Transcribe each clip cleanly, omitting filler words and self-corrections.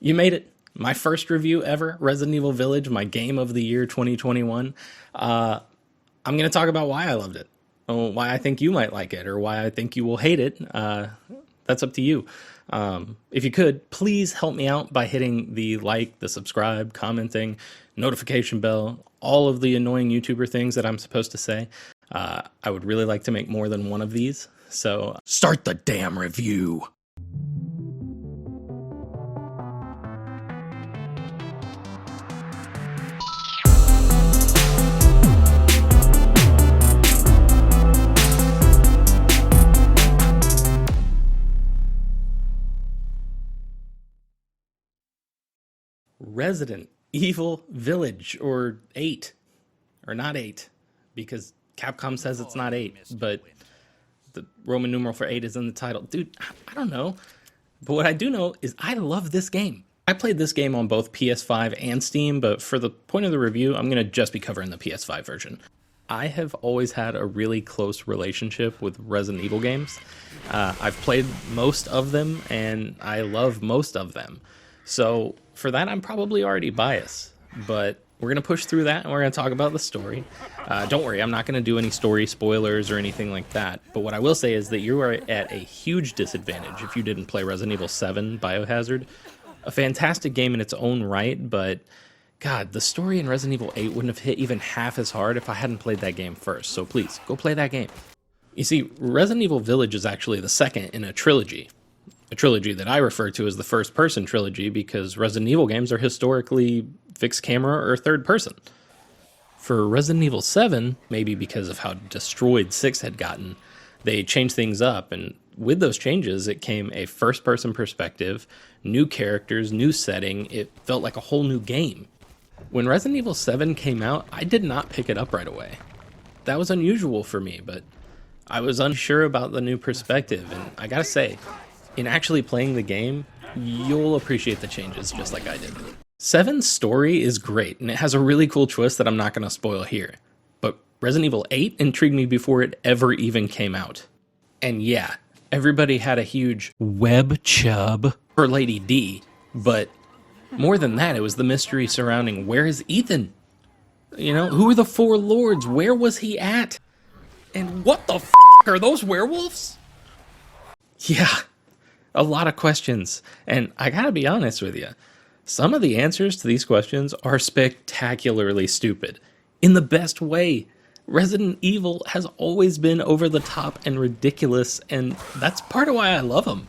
You made it. My first review ever, Resident Evil Village, my game of the year 2021. I'm going to talk about why I loved it, why I think you might like it, or why I think you will hate it. That's up to you. If you could, please help me out by hitting the like, the subscribe, commenting, notification bell, all of the annoying YouTuber things that I'm supposed to say. I would really like to make more than one of these. So start the damn review. Resident Evil Village, or 8, or not 8, because Capcom says it's not 8, but the Roman numeral for 8 is in the title. Dude, I don't know, but what I do know is I love this game. I played this game on both PS5 and Steam, but for the point of the review, I'm going to just be covering the PS5 version. I have always had a really close relationship with Resident Evil games. I've played most of them, and I love most of them. So for that, I'm probably already biased, but we're going to push through that and we're going to talk about the story. Don't worry, I'm not going to do any story spoilers or anything like that. But what I will say is that you are at a huge disadvantage if you didn't play Resident Evil 7 Biohazard. A fantastic game in its own right, but God, the story in Resident Evil 8 wouldn't have hit even half as hard if I hadn't played that game first. So please, go play that game. You see, Resident Evil Village is actually the second in a trilogy. A trilogy that I refer to as the first-person trilogy because Resident Evil games are historically fixed camera or third person. For Resident Evil 7, maybe because of how destroyed 6 had gotten, they changed things up, and with those changes, it came a first-person perspective, new characters, new setting. It felt like a whole new game. When Resident Evil 7 came out, I did not pick it up right away. That was unusual for me, but I was unsure about the new perspective, and I gotta say, in actually playing the game, you'll appreciate the changes just like I did. 7's story is great, and it has a really cool twist that I'm not going to spoil here. But Resident Evil 8 intrigued me before it ever even came out. And yeah, everybody had a huge web chub for Lady D, but more than that, it was the mystery surrounding where is Ethan? You know, who are the four lords? Where was he at? And what the f*** are those werewolves? Yeah. A lot of questions, and I gotta be honest with you, some of the answers to these questions are spectacularly stupid. In the best way. Resident Evil has always been over the top and ridiculous, and that's part of why I love them.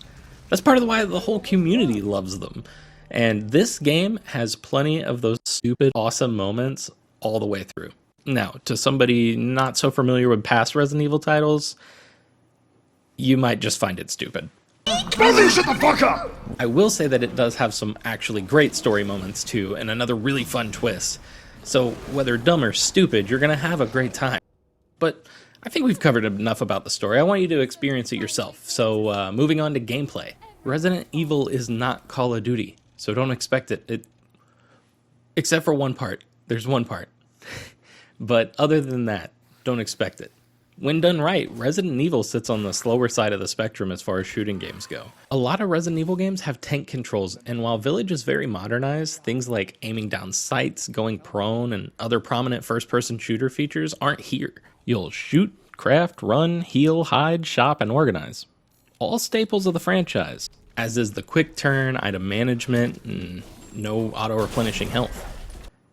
That's part of why the whole community loves them. And this game has plenty of those stupid, awesome moments all the way through. Now, to somebody not so familiar with past Resident Evil titles, you might just find it stupid. Brother, shut the fuck up! I will say that it does have some actually great story moments too, and another really fun twist. So whether dumb or stupid, you're gonna have a great time. But I think we've covered enough about the story. I want you to experience it yourself. So moving on to gameplay. Resident Evil is not Call of Duty, so don't expect it. Except for one part. There's one part. But other than that, don't expect it. When done right, Resident Evil sits on the slower side of the spectrum as far as shooting games go. A lot of Resident Evil games have tank controls, and while Village is very modernized, things like aiming down sights, going prone, and other prominent first-person shooter features aren't here. You'll shoot, craft, run, heal, hide, shop, and organize. All staples of the franchise, as is the quick turn, item management, and no auto-replenishing health.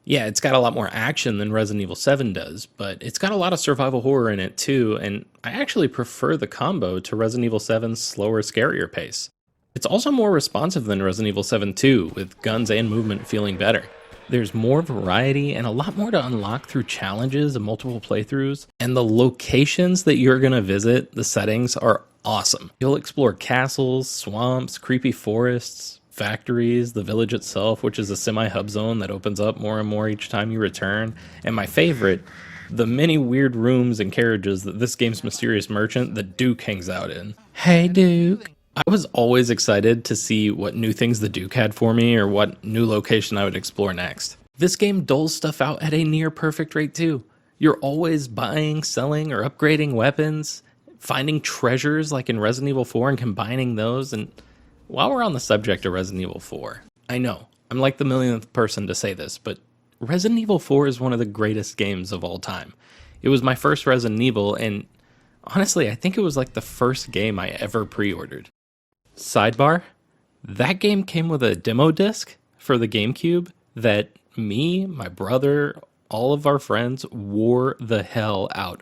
Yeah, it's got a lot more action than Resident Evil 7 does, but it's got a lot of survival horror in it too, and I actually prefer the combo to Resident Evil 7's slower, scarier pace. It's also more responsive than Resident Evil 7 too, with guns and movement feeling better. There's more variety and a lot more to unlock through challenges and multiple playthroughs, and the locations that you're going to visit, the settings, are awesome. You'll explore castles, swamps, creepy forests, factories, the village itself, which is a semi-hub zone that opens up more and more each time you return, and my favorite, the many weird rooms and carriages that this game's mysterious merchant, the Duke, hangs out in. Hey Duke! I was always excited to see what new things the Duke had for me or what new location I would explore next. This game doles stuff out at a near perfect rate too. You're always buying, selling, or upgrading weapons, finding treasures like in Resident Evil 4 and combining those, and while we're on the subject of Resident Evil 4, I know, I'm like the millionth person to say this, but Resident Evil 4 is one of the greatest games of all time. It was my first Resident Evil, and honestly, I think it was like the first game I ever pre-ordered. Sidebar, that game came with a demo disc for the GameCube that me, my brother, all of our friends wore the hell out.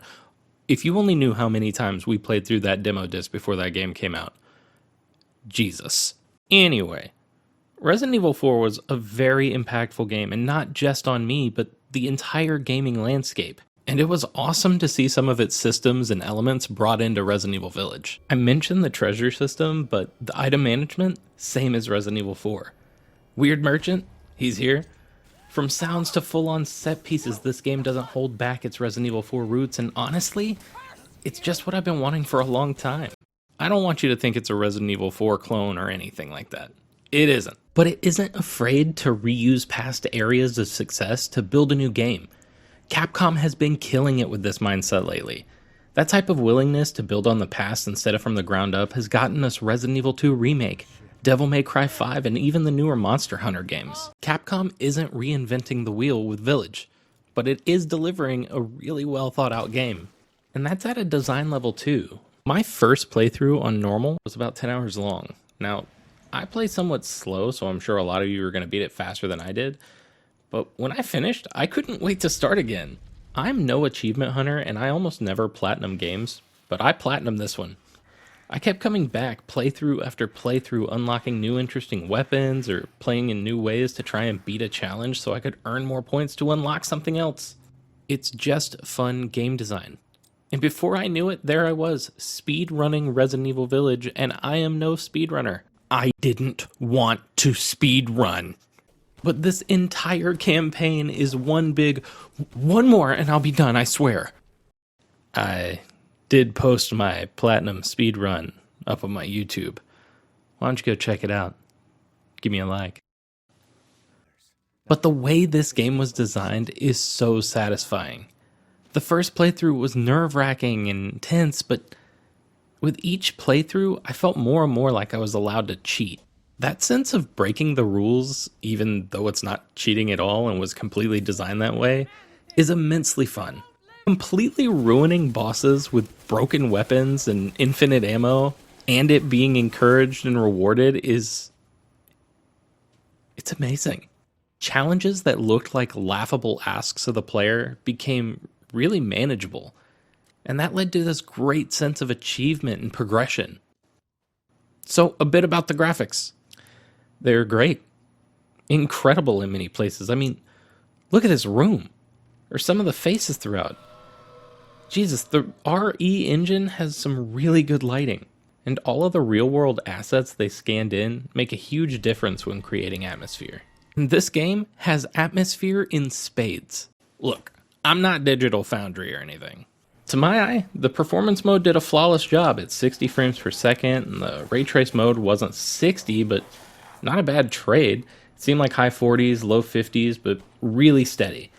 If you only knew how many times we played through that demo disc before that game came out. Jesus. Anyway, Resident Evil 4 was a very impactful game, and not just on me, but the entire gaming landscape. And it was awesome to see some of its systems and elements brought into Resident Evil Village. I mentioned the treasure system, but the item management, same as Resident Evil 4. Weird Merchant, he's here. From sounds to full-on set pieces, this game doesn't hold back its Resident Evil 4 roots, and honestly, it's just what I've been wanting for a long time. I don't want you to think it's a Resident Evil 4 clone or anything like that. It isn't. But it isn't afraid to reuse past areas of success to build a new game. Capcom has been killing it with this mindset lately. That type of willingness to build on the past instead of from the ground up has gotten us Resident Evil 2 Remake, Devil May Cry 5, and even the newer Monster Hunter games. Capcom isn't reinventing the wheel with Village, but it is delivering a really well thought out game. And that's at a design level too. My first playthrough on normal was about 10 hours long. Now, I play somewhat slow, so I'm sure a lot of you are going to beat it faster than I did. But when I finished, I couldn't wait to start again. I'm no achievement hunter, and I almost never platinum games, but I platinumed this one. I kept coming back playthrough after playthrough, unlocking new interesting weapons or playing in new ways to try and beat a challenge so I could earn more points to unlock something else. It's just fun game design. And before I knew it, there I was, speedrunning Resident Evil Village, and I am no speedrunner. I didn't want to speedrun. But this entire campaign is one more and I'll be done, I swear. I did post my platinum speedrun up on my YouTube. Why don't you go check it out? Give me a like. But the way this game was designed is so satisfying. The first playthrough was nerve-wracking and intense, but with each playthrough, I felt more and more like I was allowed to cheat. That sense of breaking the rules, even though it's not cheating at all and was completely designed that way, is immensely fun. Completely ruining bosses with broken weapons and infinite ammo, and it being encouraged and rewarded it's amazing. Challenges that looked like laughable asks of the player became really manageable, and that led to this great sense of achievement and progression. So, a bit about the graphics. They're great. Incredible in many places. I mean, look at this room. Or some of the faces throughout. Jesus, the RE engine has some really good lighting. And all of the real-world assets they scanned in make a huge difference when creating atmosphere. And this game has atmosphere in spades. Look, I'm not Digital Foundry or anything. To my eye, the performance mode did a flawless job at 60 frames per second, and the ray trace mode wasn't 60, but not a bad trade. It seemed like high 40s, low 50s, but really steady.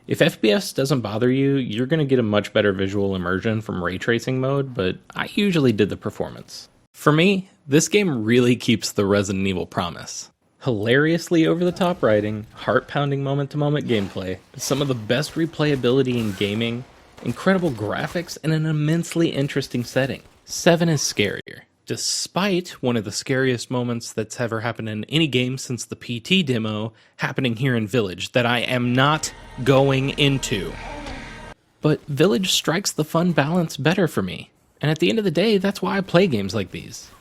If FPS doesn't bother you, you're going to get a much better visual immersion from ray tracing mode, but I usually did the performance. For me, this game really keeps the Resident Evil promise. Hilariously over-the-top writing, heart-pounding moment-to-moment gameplay, some of the best replayability in gaming, incredible graphics, and an immensely interesting setting. 7 is scarier. Despite one of the scariest moments that's ever happened in any game since the PT demo happening here in Village that I am not going into. But Village strikes the fun balance better for me, and at the end of the day, that's why I play games like these.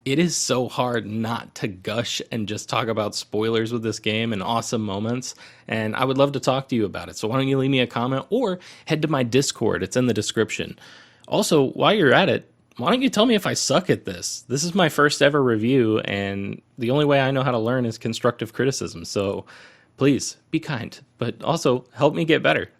It is so hard not to gush and just talk about spoilers with this game and awesome moments, and I would love to talk to you about it, so why don't you leave me a comment or head to my Discord, it's in the description. Also, while you're at it, why don't you tell me if I suck at this? This is my first ever review, and the only way I know how to learn is constructive criticism, so please, be kind, but also help me get better.